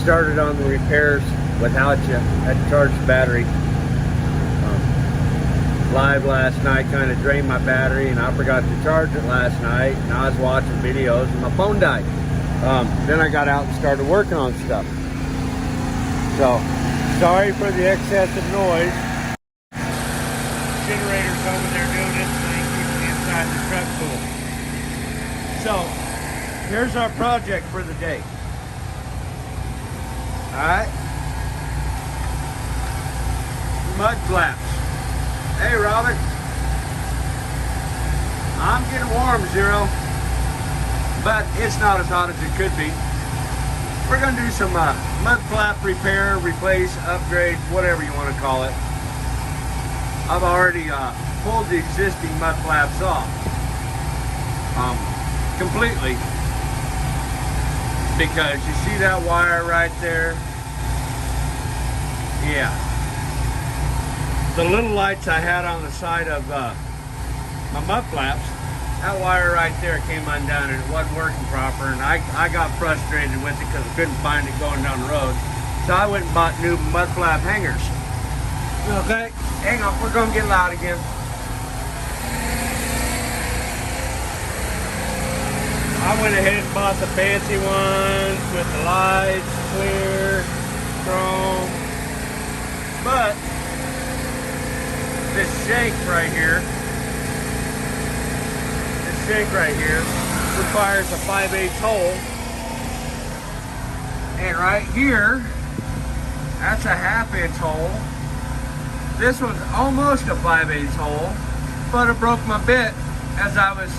started on the repairs without you. Had to charge the battery. Live last night kind of drained my battery, and I forgot to charge it last night, and I was watching videos and my phone died. Then I got out and started working on stuff. So, sorry for the excessive noise. Generator's over there doing its thing, keeping inside the truck cool. So, here's our project for the day. Alright. Mud flaps. Hey Robert. I'm getting warm, Zero. But it's not as hot as it could be. We're going to do some mud flap repair, replace, upgrade, whatever you want to call it. I've already pulled the existing mud flaps off completely, because you see that wire right there? Yeah. The little lights I had on the side of my mud flaps, that wire right there came undone and it wasn't working proper, and I got frustrated with it because I couldn't find it going down the road. So I went and bought new mud flap hangers. Okay, hang on, we're gonna get loud again. I went ahead and bought the fancy ones with the lights, clear, chrome. But this shank right here requires a 5/8 hole. And right here, that's a 1/2 inch hole. This one's almost a 5/8 hole, but it broke my bit as I was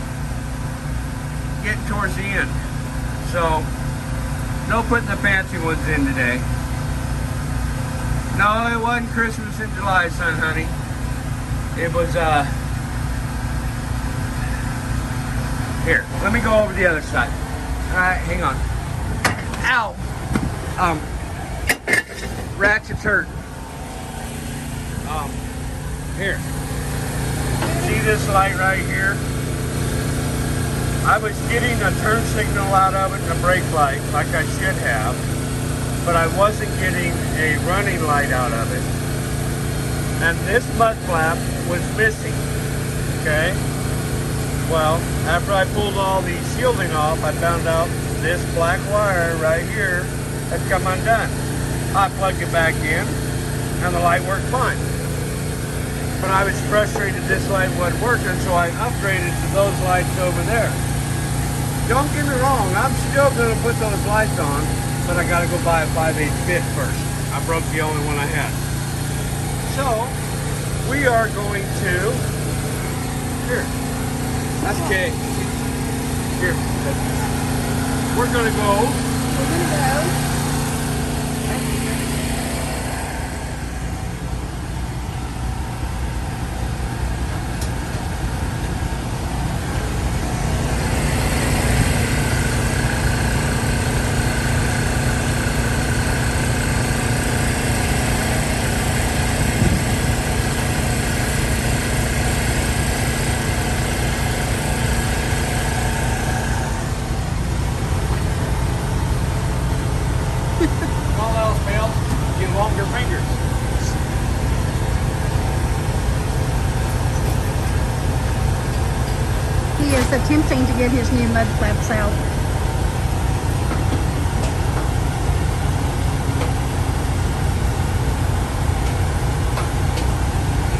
getting towards the end. So, no putting the fancy ones in today. No, it wasn't Christmas in July, son, honey. It was, here, let me go over the other side. Alright, hang on. Ow! Ratchet's hurt. Here. See this light right here? I was getting a turn signal out of it and a brake light, like I should have, but I wasn't getting a running light out of it. And this mud flap was missing, okay? Well, after I pulled all the shielding off, I found out this black wire right here had come undone. I plugged it back in, and the light worked fine. But I was frustrated this light wasn't working, so I upgraded to those lights over there. Don't get me wrong, I'm still going to put those lights on, but I got to go buy a 5/8 bit first. I broke the only one I had. So, we are going to, here, that's Kay. Here, we're going to go. He is attempting to get his new mud flaps out.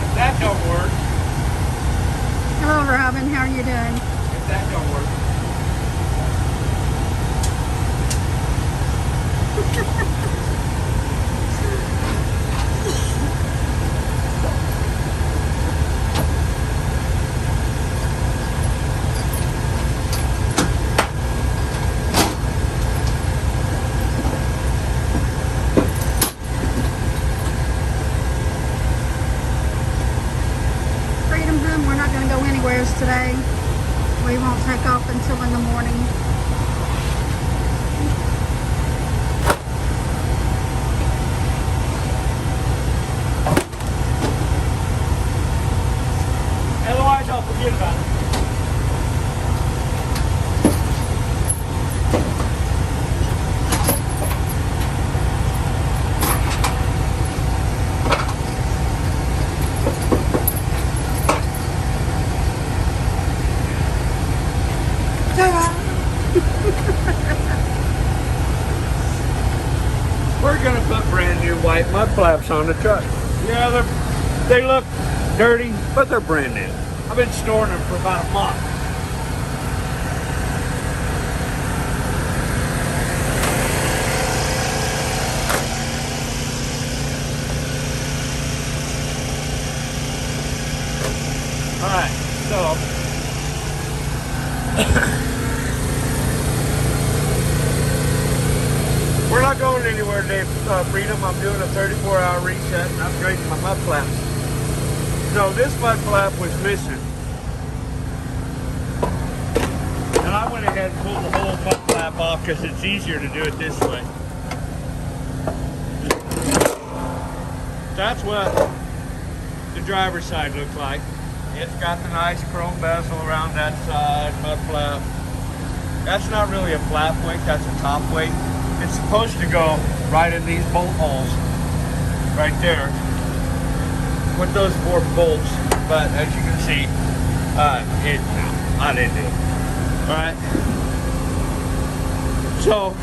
If that don't work. Hello, Robin. How are you doing? If that don't work. gonna put brand new white mud flaps on the truck. Yeah, they look dirty, but they're brand new. I've been storing them for about a month. All right, so we're not going anywhere today, Freedom. I'm doing a 34-hour reset and upgrading my mud flaps. So this mud flap was missing. And I went ahead and pulled the whole mud flap off because it's easier to do it this way. That's what the driver's side looks like. It's got the nice chrome bezel around that side, mud flap. That's not really a flap weight, that's a top weight. It's supposed to go right in these bolt holes, right there, with those 4 bolts. But as you can see, I didn't do it. All right. So,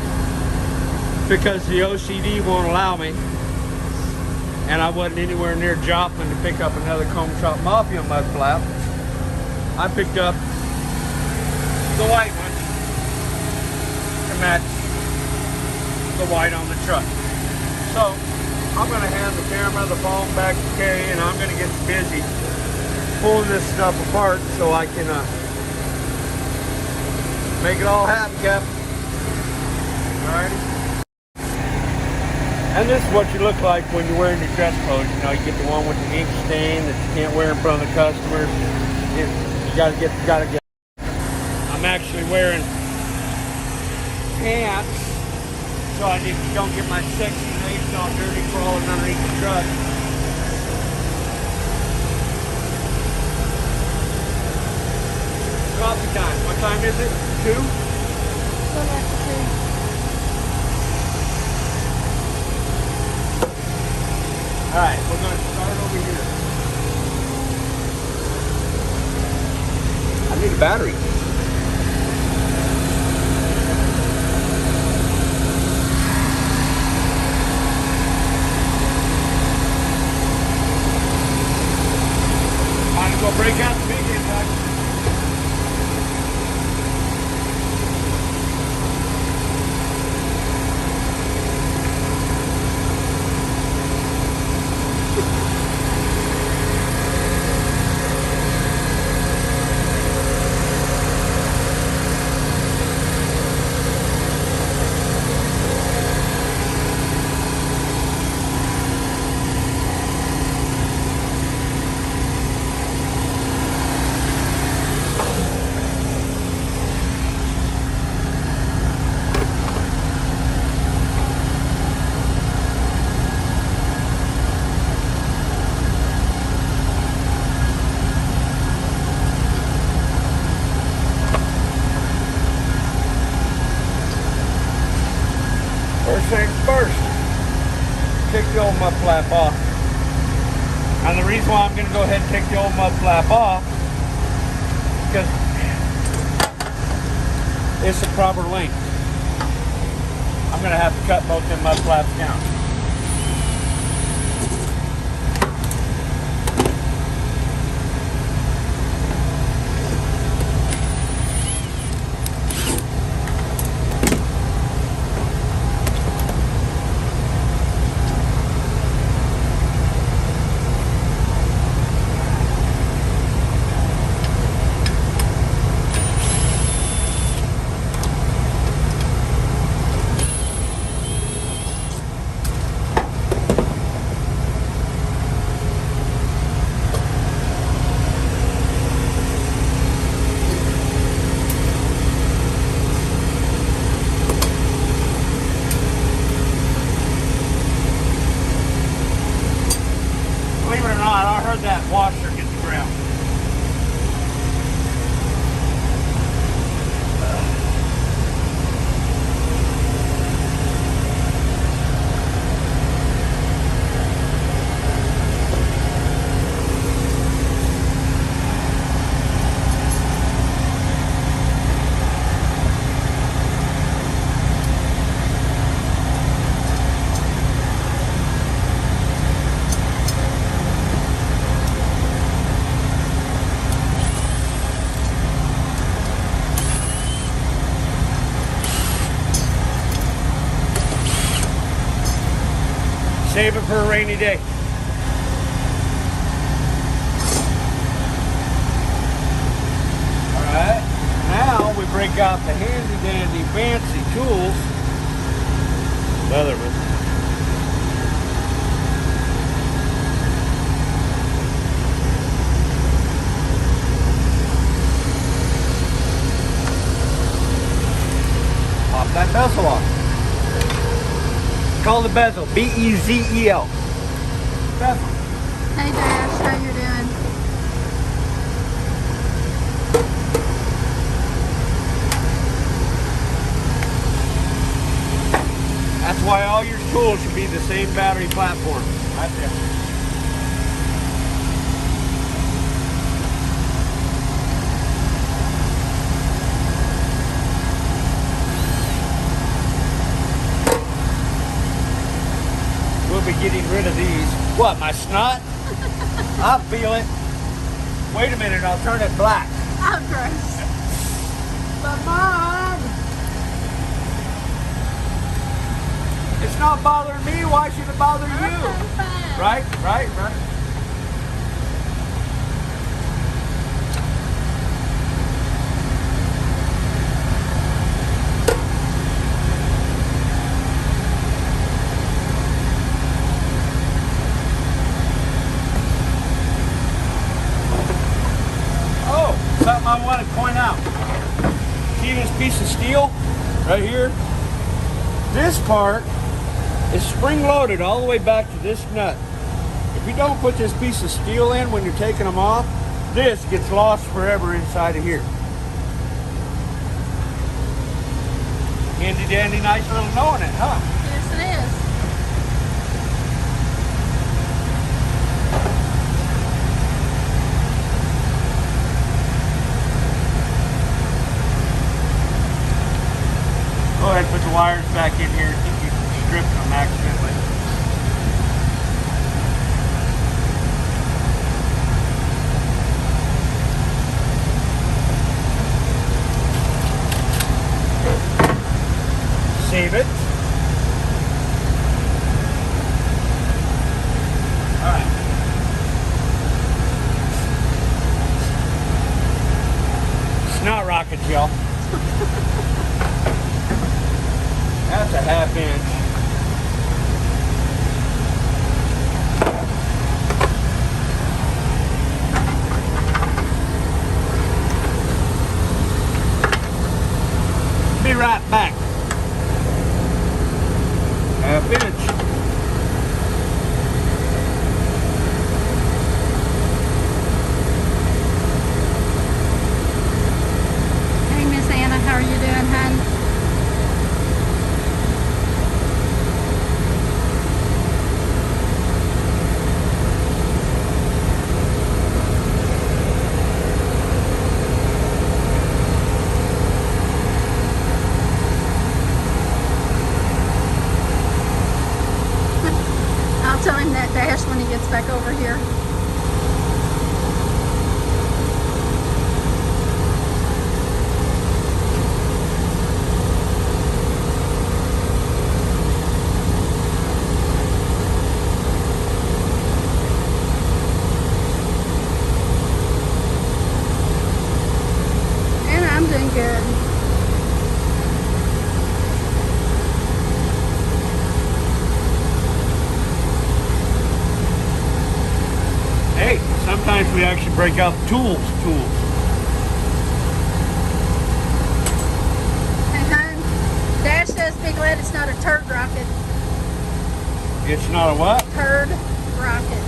because the OCD won't allow me, and I wasn't anywhere near Joplin to pick up another Comb Shop Mafia mud flap, I picked up the white one to match the white on the truck. So I'm going to hand the camera, the phone back to Carrie, and I'm going to get busy pulling this stuff apart so I can make it all happen, Cap. Alrighty. And this is what you look like when you're wearing your dress clothes. You know, you get the one with the ink stain that you can't wear in front of the customers. You gotta get. I'm actually wearing pants so I don't get my sexy legs all dirty crawling underneath the truck. Coffee time. What time is it? 2? Well, that's true. All right, we're going to start over here. I need a battery. Might as well break out the big impact. First things first, take the old mud flap off. And the reason why I'm going to go ahead and take the old mud flap off, because it's the proper length. I'm going to have to cut both them mud flaps down. Save it for a rainy day. Alright, now we break out the handy dandy fancy tools. Leatherman. Pop that bezel off. It's called a bezel. B-E-Z-E-L. Bezel. Hey Dash, how you doing? That's why all your tools should be the same battery platform. Right there. We'll be getting rid of these. What, my snot? I feel it. Wait a minute, I'll turn it black. Oh, gross. But Mom! It's not bothering me, why should it bother you? Okay, fine. Right. Oh, something I want to point out. See this piece of steel right here? This part is spring-loaded all the way back to this nut. If you don't put this piece of steel in when you're taking them off, this gets lost forever inside of here. Handy dandy, nice little knowing it, huh? Yes, it is. Go ahead and put the wires back in here. I think you stripped them accidentally. Save it. All right. Snot rockets, y'all. That's a half inch. Be right back. Half inch. Hey Miss Anna, how are you doing, hon? I'll tell him that Dash when he gets back over here. And I'm doing good. Hey, sometimes we actually break out tools. Hey, hon. Dash says, Big Led, it's not a turd rocket. It's not a what? Turd rocket.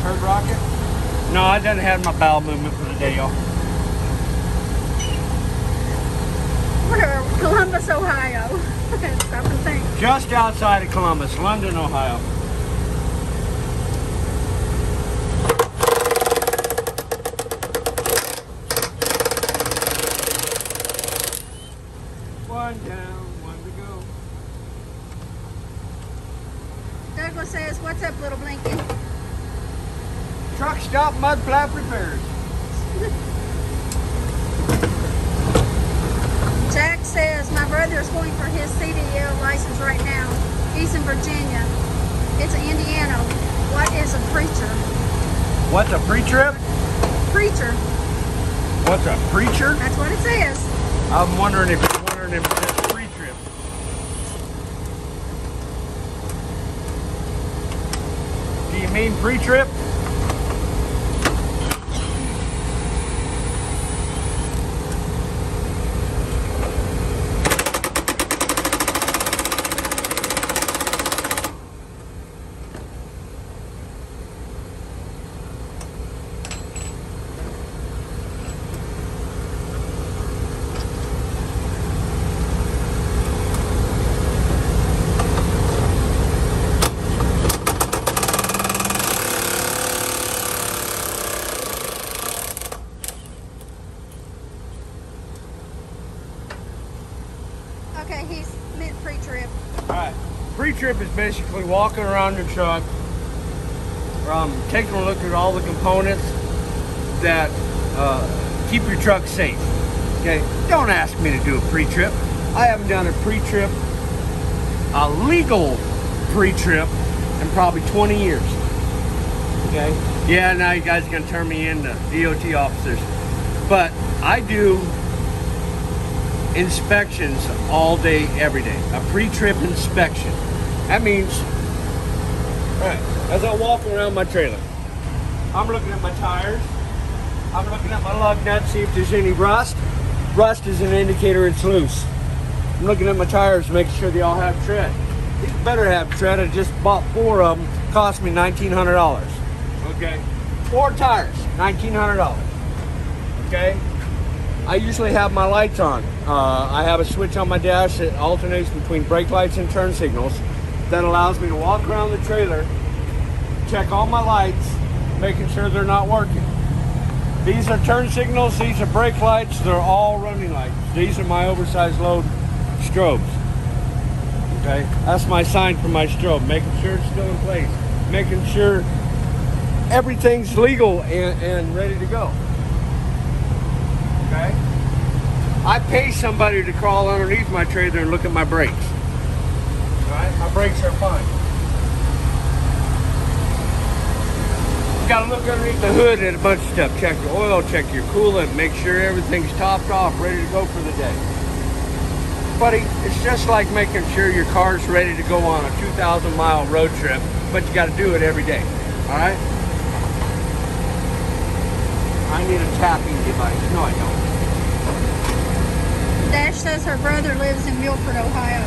Turd rocket? No, I done had my bowel movement for the day, y'all. We're Columbus, Ohio. Stop and think. Just outside of Columbus, London, Ohio. One down, one to go. Douglas says, what's up, little Blinky? Truck stop mud flap repairs. Jack says, my brother is going for his CDL license right now. He's in Virginia. It's Indiana. What is a preacher? What's a pre-trip? Preacher. What's a preacher? That's what it says. I'm wondering if it's pre-trip. Do you mean pre-trip? Okay, he's meant pre-trip. Alright, pre-trip is basically walking around your truck, taking a look at all the components that keep your truck safe. Okay, don't ask me to do a pre-trip. I haven't done a pre-trip, a legal pre-trip, in probably 20 years. Okay, yeah, now you guys are gonna turn me into DOT officers, but I do inspections all day, every day. A pre-trip inspection. That means, all right, as I walk around my trailer, I'm looking at my tires. I'm looking at my lug nuts, see if there's any rust. Rust is an indicator it's loose. I'm looking at my tires, making sure they all have tread. These better have tread. I just bought 4 of them. Cost me $1,900. Okay, 4 tires, $1,900. Okay. I usually have my lights on. I have a switch on my dash that alternates between brake lights and turn signals that allows me to walk around the trailer, check all my lights, making sure they're not working. These are turn signals, these are brake lights, they're all running lights. These are my oversized load strobes. Okay, that's my sign for my strobe, making sure it's still in place, making sure everything's legal and ready to go. Okay? I pay somebody to crawl underneath my trailer and look at my brakes. Alright? My brakes are fine. You gotta look underneath the hood at a bunch of stuff. Check your oil, check your coolant, make sure everything's topped off, ready to go for the day. Buddy, it's just like making sure your car's ready to go on a 2,000-mile road trip, but you gotta do it every day. Alright? I need a tapping device. No, I don't. Dash says her brother lives in Milford, Ohio.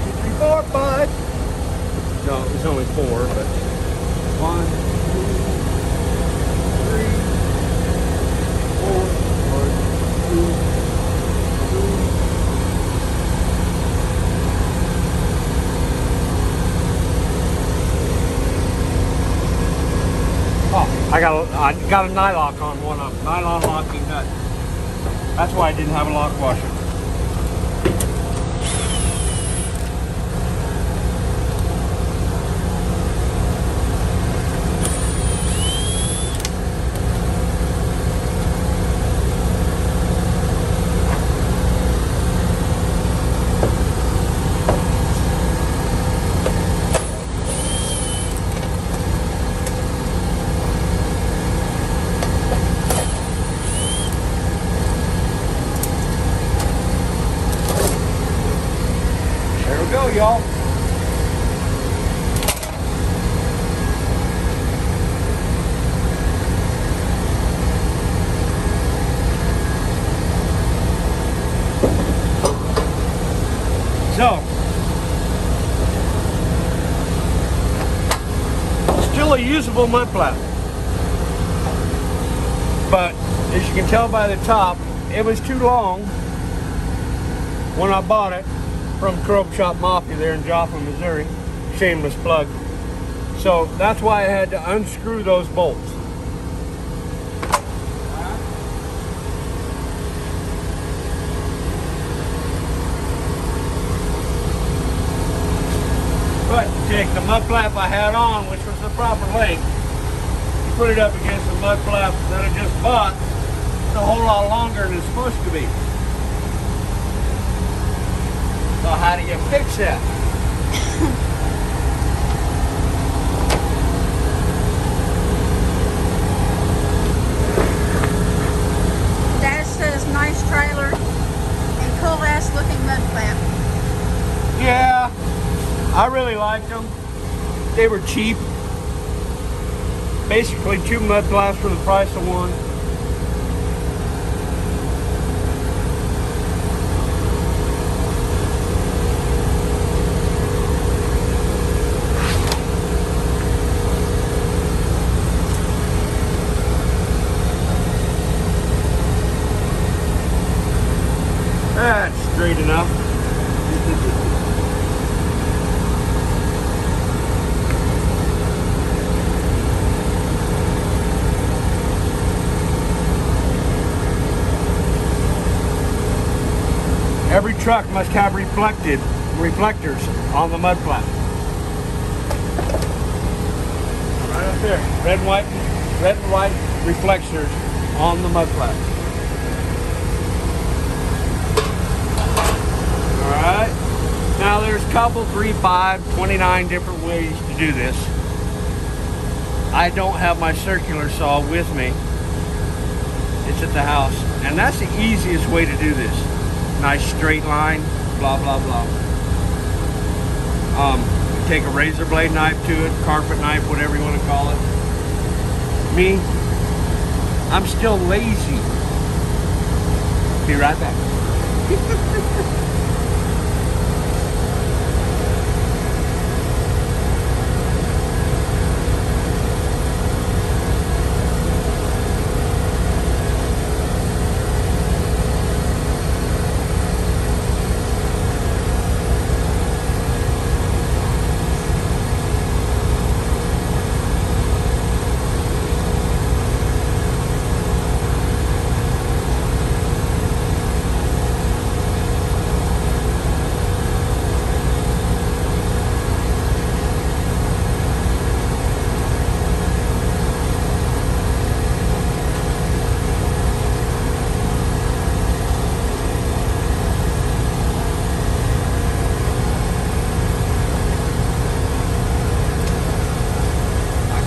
2, 3, 4, 5. No, it was only 4, but 1, 2, 3, 4, 1, 2. I got a nylock on one of them. Nylon locking nut. That's why I didn't have a lock washer. Go, y'all. So, still a usable mud flap, but as you can tell by the top, it was too long when I bought it from Curb Shop Mafia there in Joplin, Missouri. Shameless plug. So that's why I had to unscrew those bolts. But take the mud flap I had on, which was the proper length, you put it up against the mud flap that I just bought, it's a whole lot longer than it's supposed to be. So how do you fix that? Dad says nice trailer and cool ass looking mud flap. Yeah, I really liked them. They were cheap. Basically 2 mud flaps for the price of one. That's straight enough. Every truck must have reflectors on the mud flap. Right up there, red and white reflectors on the mud flap. All right. Now there's a couple, 3, 5, 29 different ways to do this. I don't have my circular saw with me. It's at the house, and that's the easiest way to do this. Nice straight line, blah, blah, blah. Take a razor blade knife to it, carpet knife, whatever you want to call it. Me, I'm still lazy. Be right back.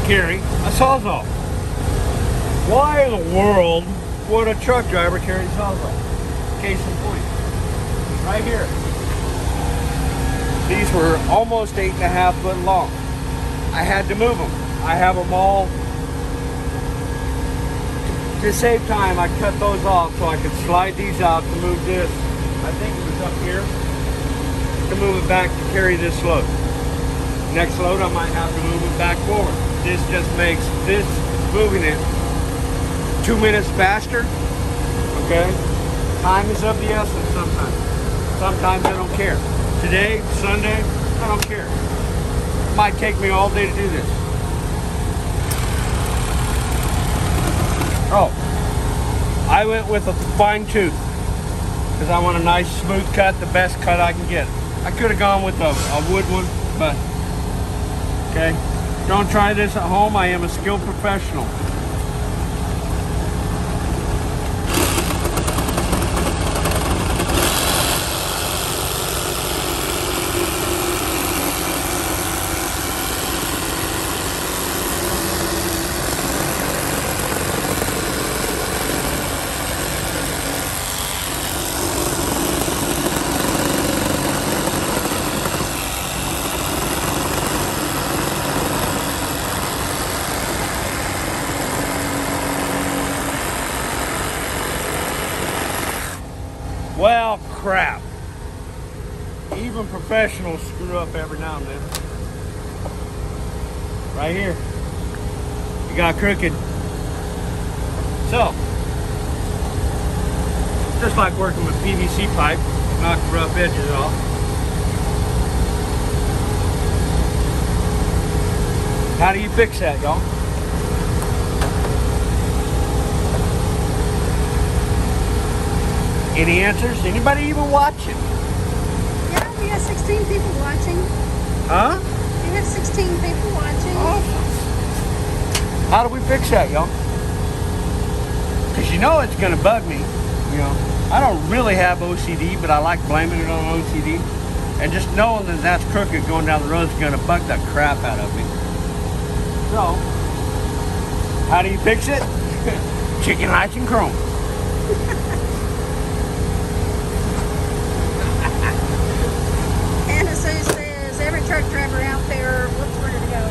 Carry a Sawzall. Why in the world would a truck driver carry a Sawzall? Case in point, right here. These were almost 8.5 foot long. I had to move them. I have them all. To save time, I cut those off so I could slide these out to move this. I think it was up here to move it back to carry this load. Next load, I might have to move it back forward. This just makes this moving it 2 minutes faster. Okay, time is of the essence sometimes. Sometimes I don't care. Today, Sunday, I don't care. It might take me all day to do this. Oh, I went with a fine tooth because I want a nice smooth cut, the best cut I can get. I could have gone with a wood one, but okay. Don't try this at home. I am a skilled professional. Well, crap. Even professionals screw up every now and then. Right here. You got crooked. So, just like working with PVC pipe, knock the rough edges off. How do you fix that, y'all? Any answers? Anybody even watching? Yeah, we have 16 people watching. Huh? We have 16 people watching. Awesome. How do we fix that, y'all? Because you know it's going to bug me. You know, I don't really have OCD, but I like blaming it on OCD. And just knowing that that's crooked going down the road is gonna bug the crap out of me. So, how do you fix it? Chicken lights and chrome. Anna Sue says every truck driver out there, whoops, where did it go?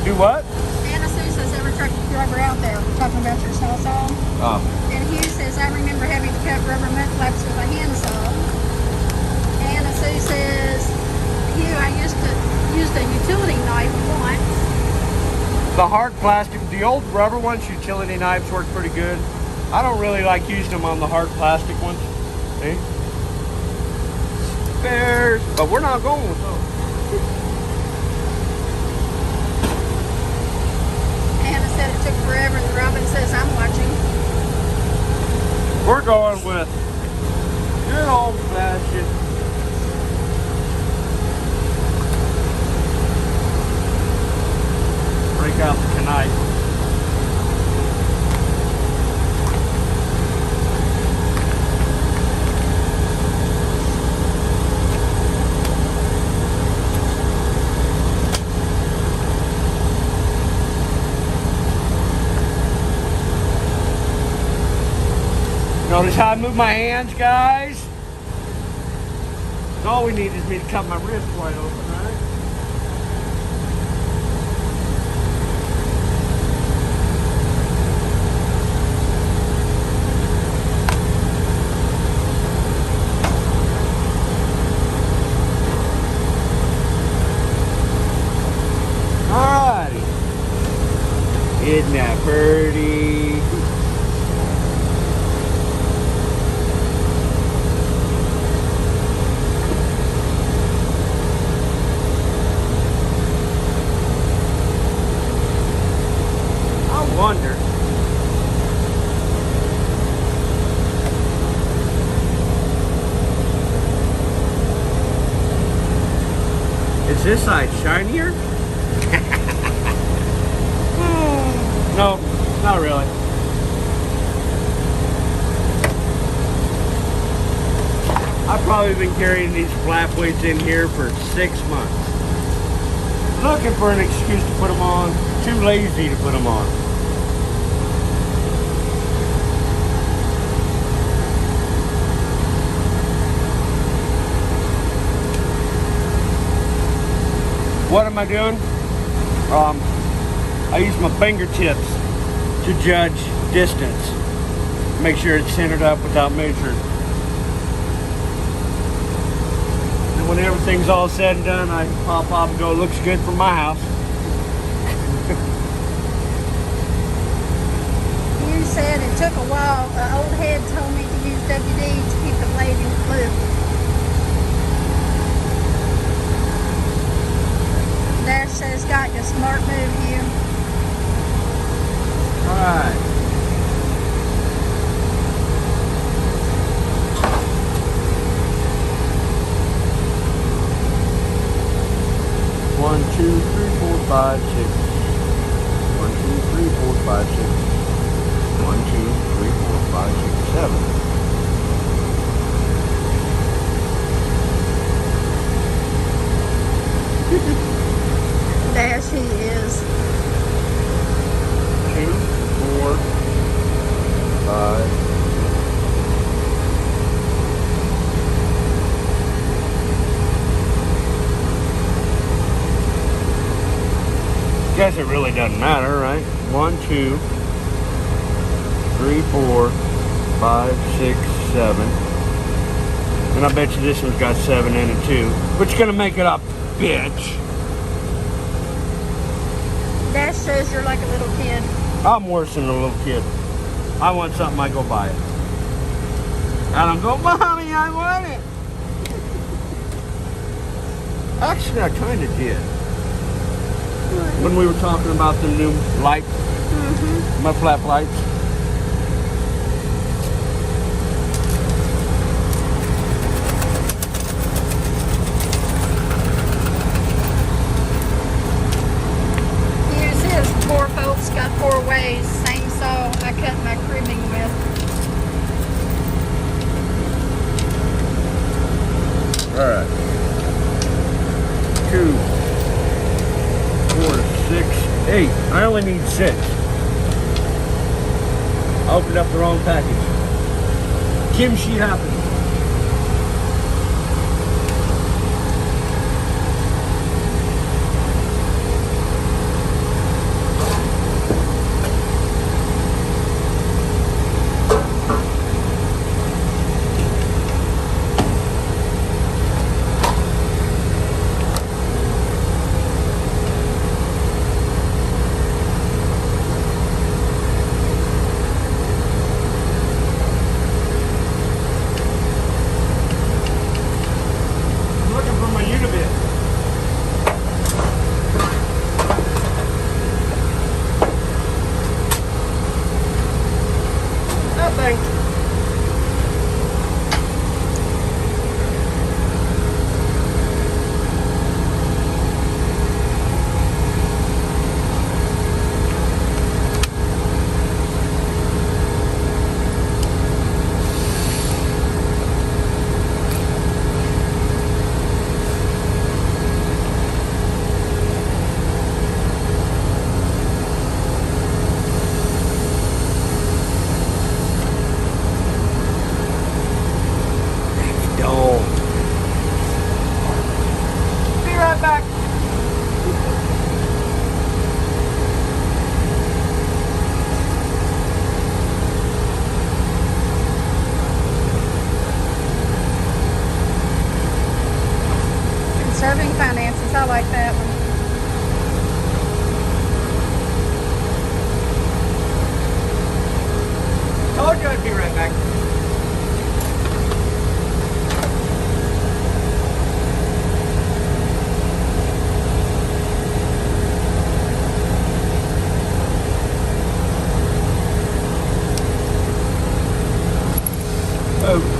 Do what? Anna Sue says every truck driver out there, we're talking about your sawzall. Oh. And Hugh says, I remember having to cut rubber mud flaps with a handsaw. Anna Sue says, Hugh, I used a utility knife once. The hard plastic, the old rubber ones, utility knives work pretty good. I don't really like using them on the hard plastic ones. See? Spares, but we're not going with those. Anna said it took forever, and Robin says, I'm watching. We're going with good old fashioned. Break out the knife. Notice how I move my hands, guys? All we need is me to cut my wrist wide open, right? Alrighty. Isn't that pretty? Wonder. Is this side shinier? No, not really. I've probably been carrying these flap weights in here for 6 months. Looking for an excuse to put them on. Too lazy to put them on. What am I doing? I use my fingertips to judge distance. Make sure it's centered up without measuring. And when everything's all said and done, I pop up and go, looks good for my house. You said it took a while. An old head told me to use WD to keep the blade in loop. Dash says, got you, smart move, you. Alright. One, two, three, four, five, six. 1, 2, 3, 4, 5, 6. 1, 2, 3, 4, 5, 6, 7. Dash, he is. 2, 4, 5. Guess it really doesn't matter, right? 1, 2, 3, 4, 5, 6, 7. And I bet you this one's got 7 in it too. Which is gonna make it a bitch. Dash says you're like a little kid. I'm worse than a little kid. I want something, I go buy it. And I'm going, Mommy, I want it. Actually, I kind of did. When we were talking about the new light, mud flap lights. Here's his. 4 bolts got 4 ways. Same saw I cut my cribbing with. All right. Hey, I only need 6. I opened up the wrong package. Kimchi happened. Conserving finances, I like that one. Told you I'd be right back. Oh.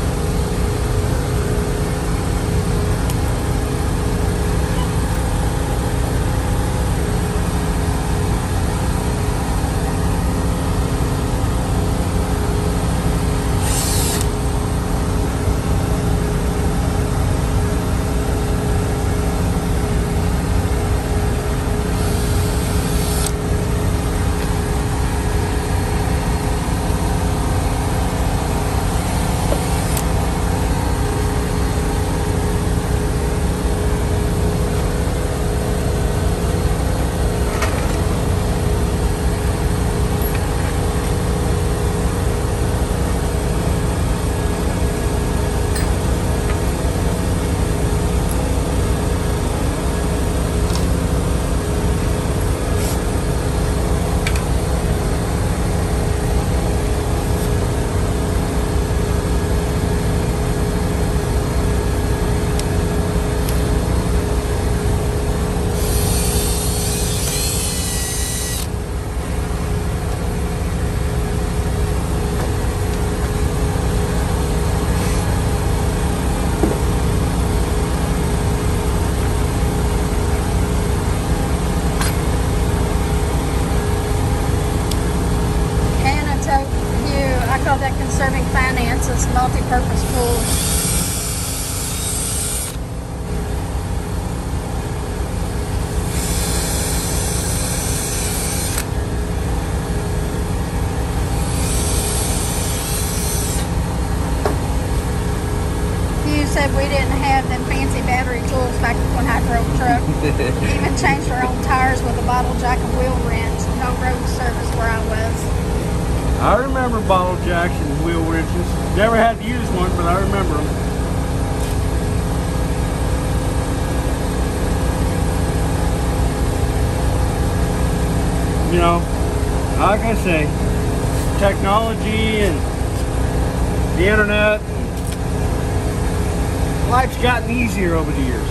Conserving finances, multi-purpose pool. You said we didn't have them fancy battery tools back when I drove a truck. Even changed our own tires with a bottle jack and wheel wrench. No road service where I was. I remember bottle jacks and wheel wrenches. Never had to use one, but I remember them. You know, like I say, technology and the internet, life's gotten easier over the years.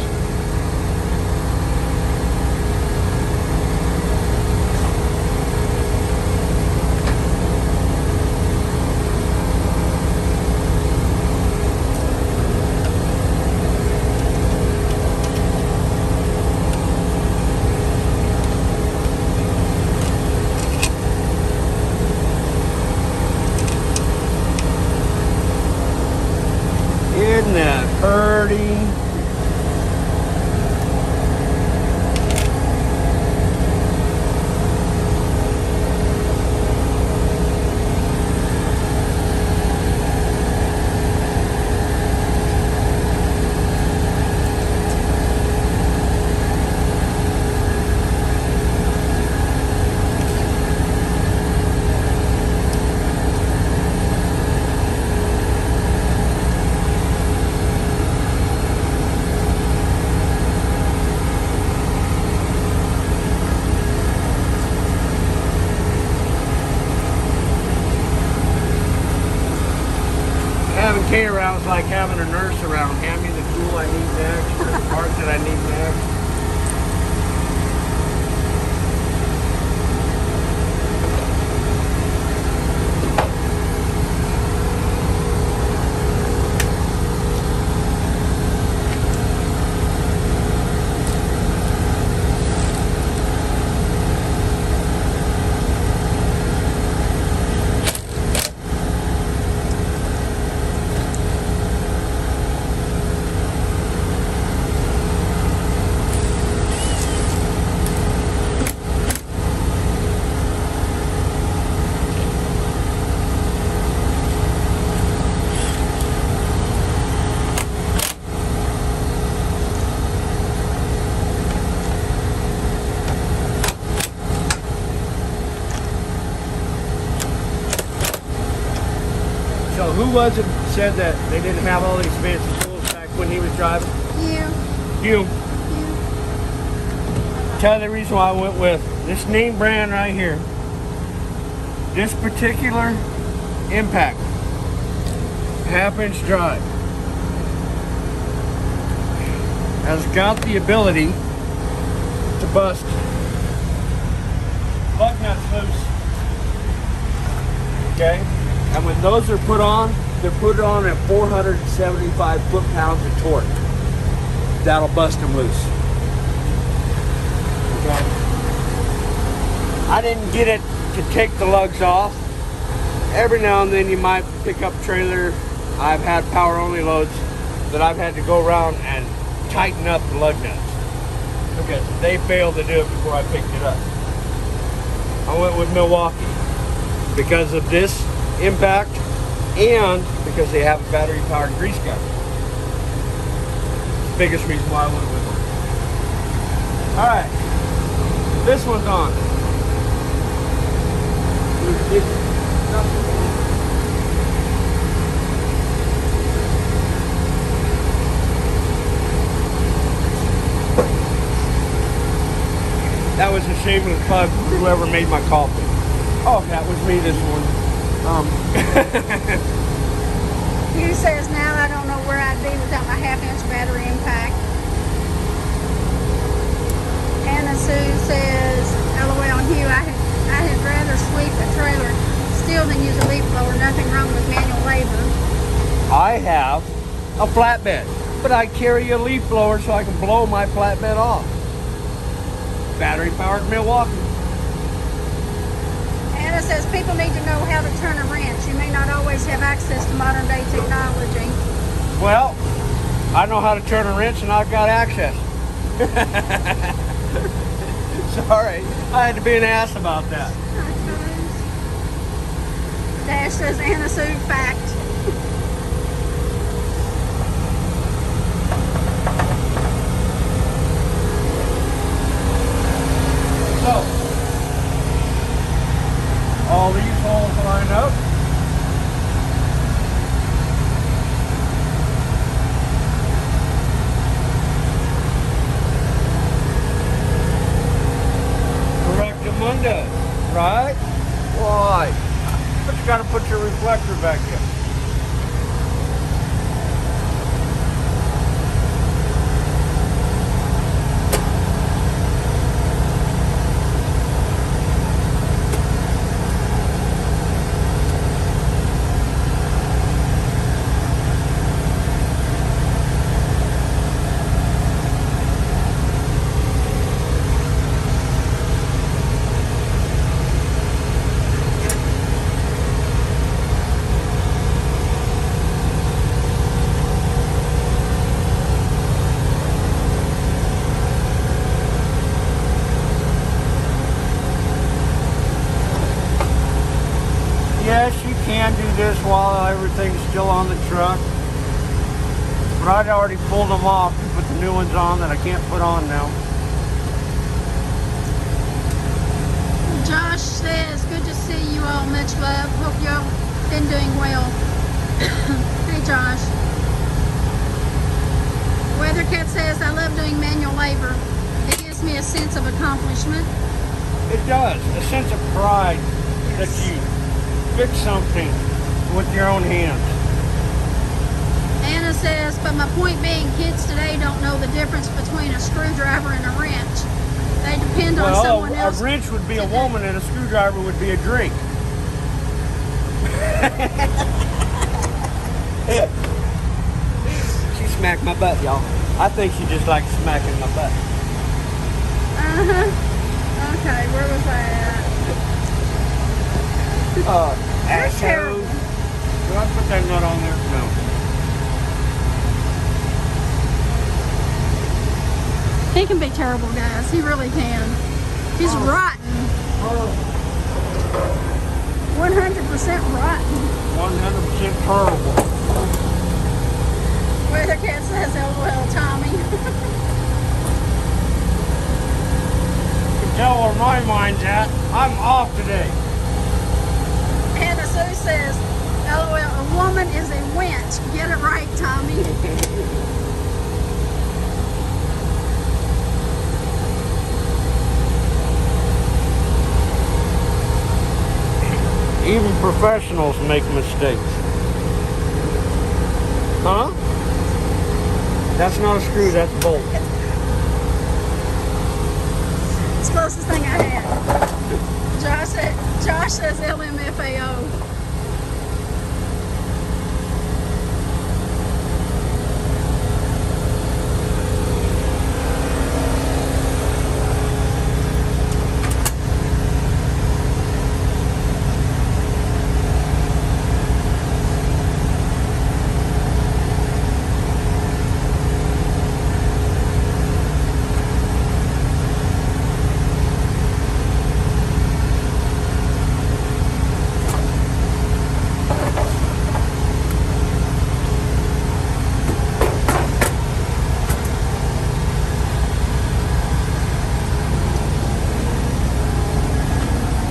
Isn't that pretty? Having Kate around is like having a nurse around. Hand me the tool I need next, or the part that I need next. So who was it said that they didn't have all these fancy tools back when he was driving? You. Tell you the reason why I went with this name brand right here. This particular impact, half-inch drive, has got the ability to bust lug nuts loose. Okay? And when those are put on, they're put on at 475 foot-pounds of torque. That'll bust them loose. Okay? I didn't get it to take the lugs off. Every now and then you might pick up a trailer. I've had power-only loads that I've had to go around and tighten up the lug nuts because they failed to do it before I picked it up. I went with Milwaukee because of this impact and because they have a battery powered grease gun. Biggest reason why I went with them. Alright, this one's on. That was a shameless plug for whoever made my coffee. Oh, that was me this morning. Hugh says, now I don't know where I'd be without my half-inch battery impact. Anna Sue says, LOL Hugh, I had rather sweep a trailer still than use a leaf blower. Nothing wrong with manual labor. I have a flatbed, but I carry a leaf blower so I can blow my flatbed off. Battery powered Milwaukee. Anna says people need to know how to turn a wrench. You may not always have access to modern day technology. Well, I know how to turn a wrench and I've got access. Sorry, I had to be an ass about that. Dash says Anna Sue fact. So, all these holes line up. Correctamundo, right? Why? But you gotta put your reflector back in. Yes, you can do this while everything's still on the truck. But I'd already pulled them off to put the new ones on that I can't put on now. Josh says, good to see you all. Much love. Hope y'all been doing well. Hey, Josh. Weathercat says, I love doing manual labor. It gives me a sense of accomplishment. It does. A sense of pride that you fix something with your own hands. Yes, but my point being, kids today don't know the difference between a screwdriver and a wrench. They depend on someone a else. wrench would be a to do- woman and a screwdriver would be a drink. She smacked my butt, y'all. I think she just likes smacking my butt. Okay, where was I at? Ash terrible. hose. Do I put that nut on there? No. He can be terrible, guys. He really can. He's rotten. 100% rotten. 100% terrible. Weathercat says, LOL, Tommy. You can tell where my mind's at. I'm off today. Hannah Sue says, LOL, a woman is a wench. Get it right, Tommy. Even professionals make mistakes. Huh? That's not a screw, that's a bolt. It's the closest thing I had. Josh says LMFAO.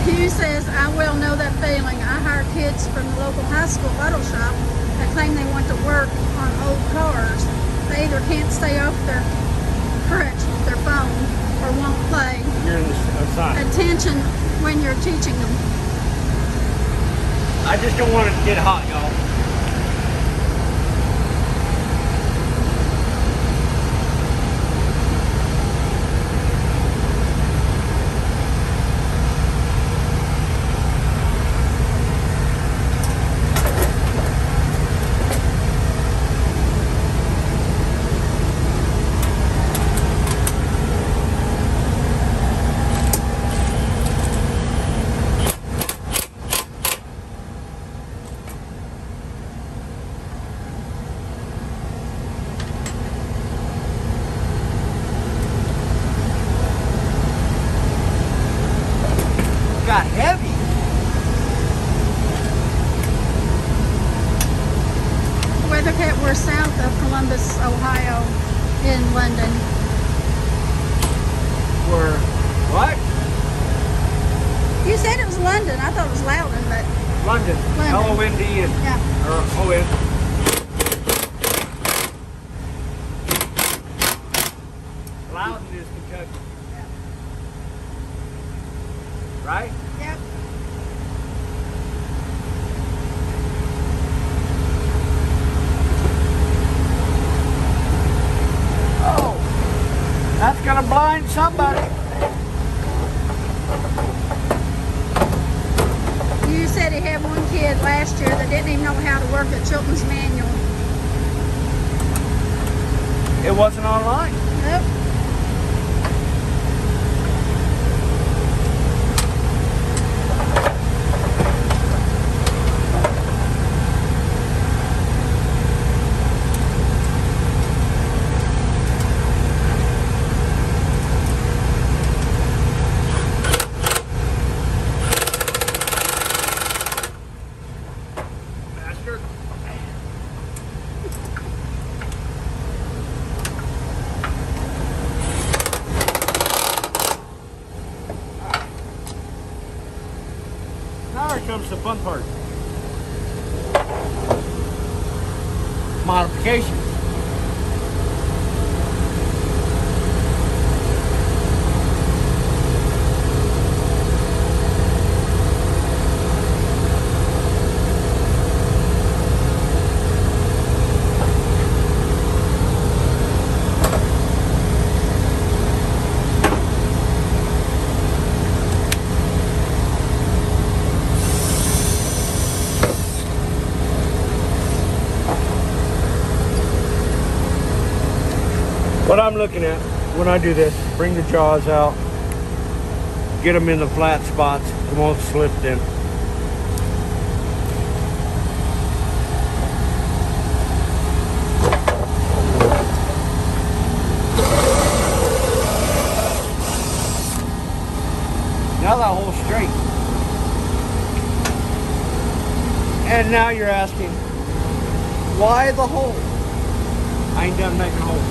Hugh says, I well know that feeling. I hire kids from the local high school auto shop that claim they want to work on old cars. They either can't stay off their crutch with their phone or won't play You're in the side. attention when you're teaching them. I just don't want it to get hot, y'all. Got heavy. Weathercat, we're south of Columbus, Ohio, in London. We're what? You said it was London. I thought it was Loudon, but London. London. L-O-N-D-N. yeah. Or O-N. Loudon is Kentucky. Right? Yep. Oh, that's gonna blind somebody. You said he had one kid last year that didn't even know how to work a Chilton's manual. It wasn't online. Nope. Bastard. Now here comes the fun part. Modifications. What I'm looking at when I do this, bring the jaws out, get them in the flat spots, it won't slip in. Now that hole's straight. And now you're asking, why the hole? I ain't done making holes.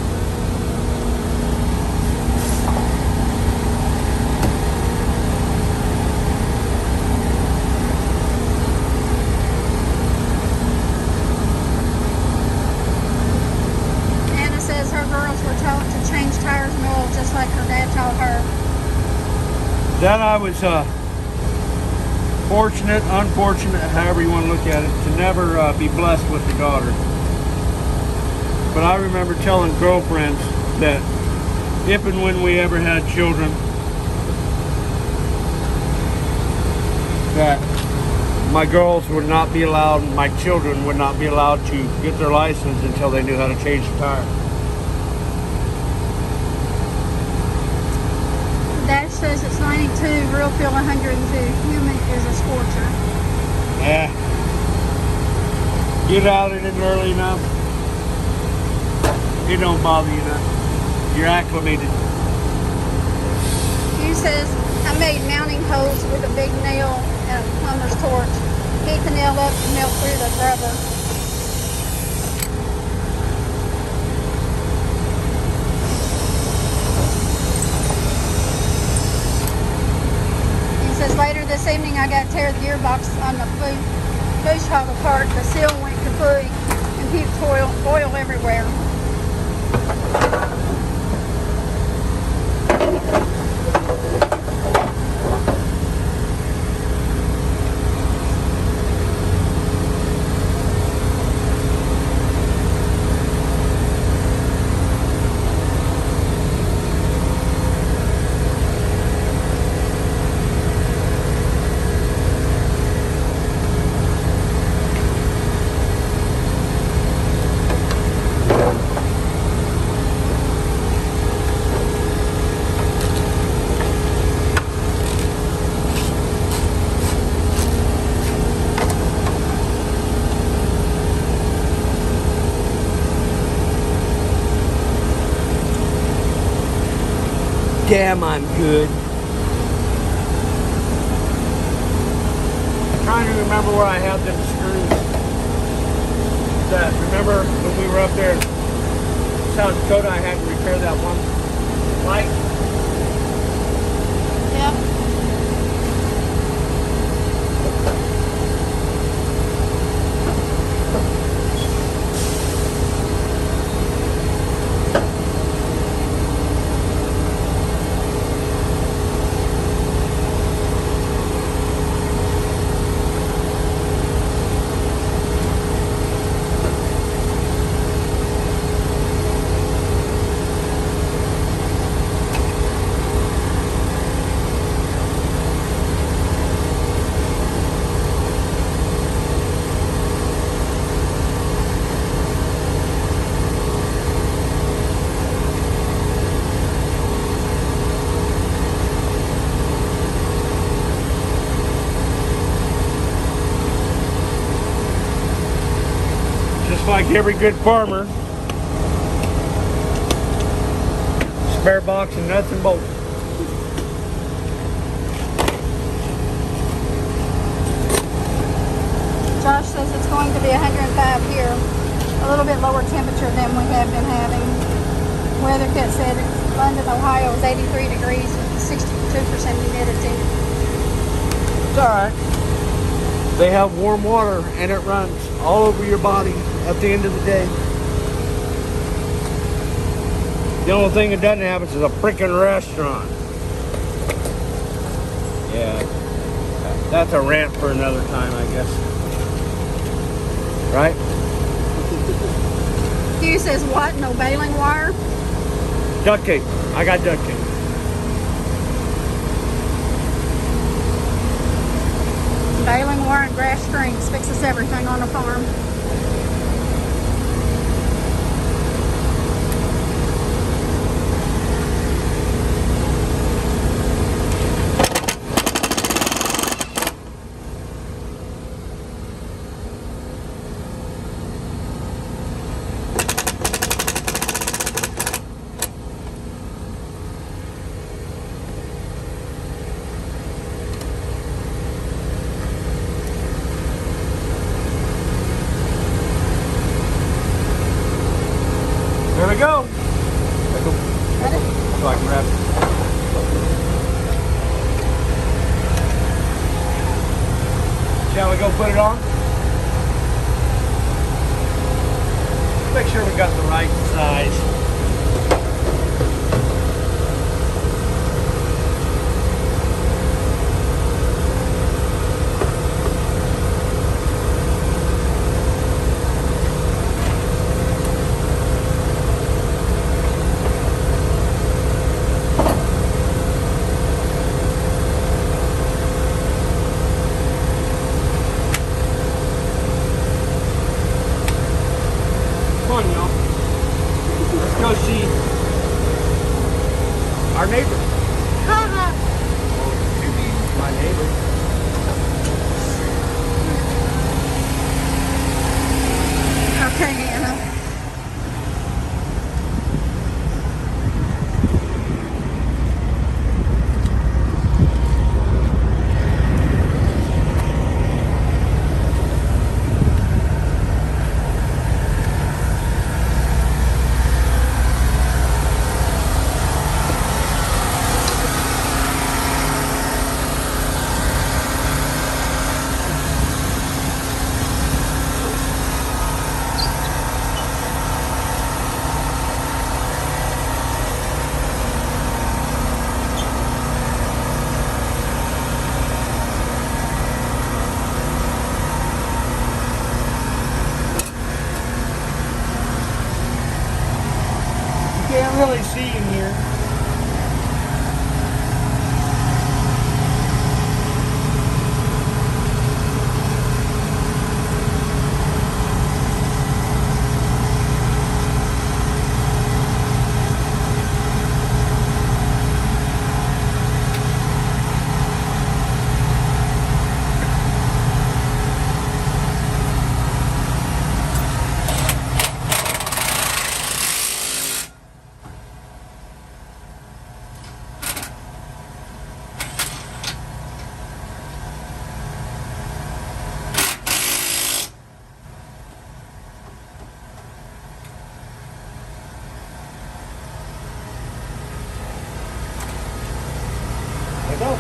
Anna says her girls were taught to change tires and oil just like her dad taught her. Then I was fortunate, unfortunate, however you want to look at it, to never be blessed with a daughter. But I remember telling girlfriends that if and when we ever had children, that my girls would not be allowed, my children would not be allowed to get their license until they knew how to change the tire. Dash says it's 92, real feel 102. Human is a scorcher. Yeah. Get out of it early enough. It don't bother you enough. You're acclimated. Hugh says, I made mounting holes with a big nail and a plumber's torch. Heat the nail up and melt through the rubber. He says, later this evening I got to tear the gearbox on the push hog apart. The seal went kaput and puked oil everywhere. Damn, I'm good. I'm trying to remember where I had them screws. That remember when we were up there in South Dakota, I had to repair that one light. Yep. Just like every good farmer, spare box and nuts and bolts. Josh says it's going to be 105 here, a little bit lower temperature than we have been having. WeatherKit said London, Ohio is 83 degrees with 62% humidity. It's alright. They have warm water and it runs all over your body at the end of the day. The only thing it doesn't have is a freaking restaurant. Yeah, that's a rant for another time, I guess. Right? Hugh says what? No baling wire? Duct tape. I got duct tape. Baling wire and grass strings fixes everything on a farm. we go. Ready? So I can grab it. Shall we go put it on? Make sure we got the right size. Come on, y'all. Let's go see our neighbor. My neighbor. Okay, Hannah. Can't really see in here. There we go.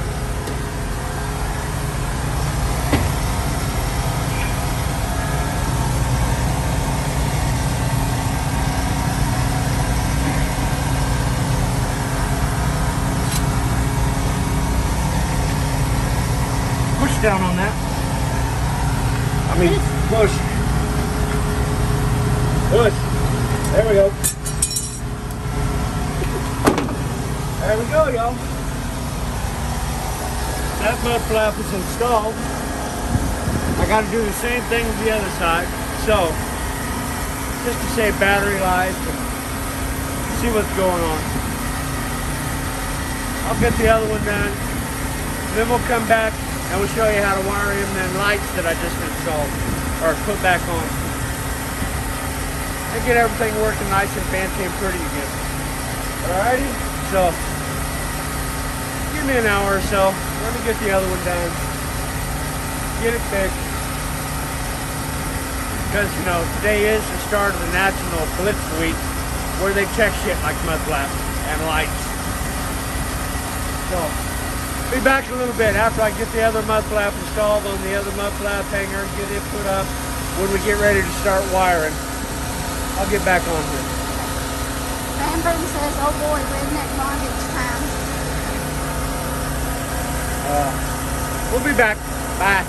Push down on that. I mean, push. Push. There we go. There we go, y'all. That mud flap is installed. I got to do the same thing with the other side. So, just to save battery life and see what's going on. I'll get the other one done. Then we'll come back and we'll show you how to wire in them lights that I just installed or put back on. And get everything working nice and fancy and pretty again. Alrighty? So, give me an hour or so. Let me get the other one done. Get it fixed. Because, you know, today is the start of the National Blitz Week where they check shit like mud flaps and lights. So, be back in a little bit after I get the other mud flap installed on the other mud flap hanger, get it put up. When we get ready to start wiring, I'll get back on here. Van Boom says, oh boy, redneck bondage time. We'll be back. Bye.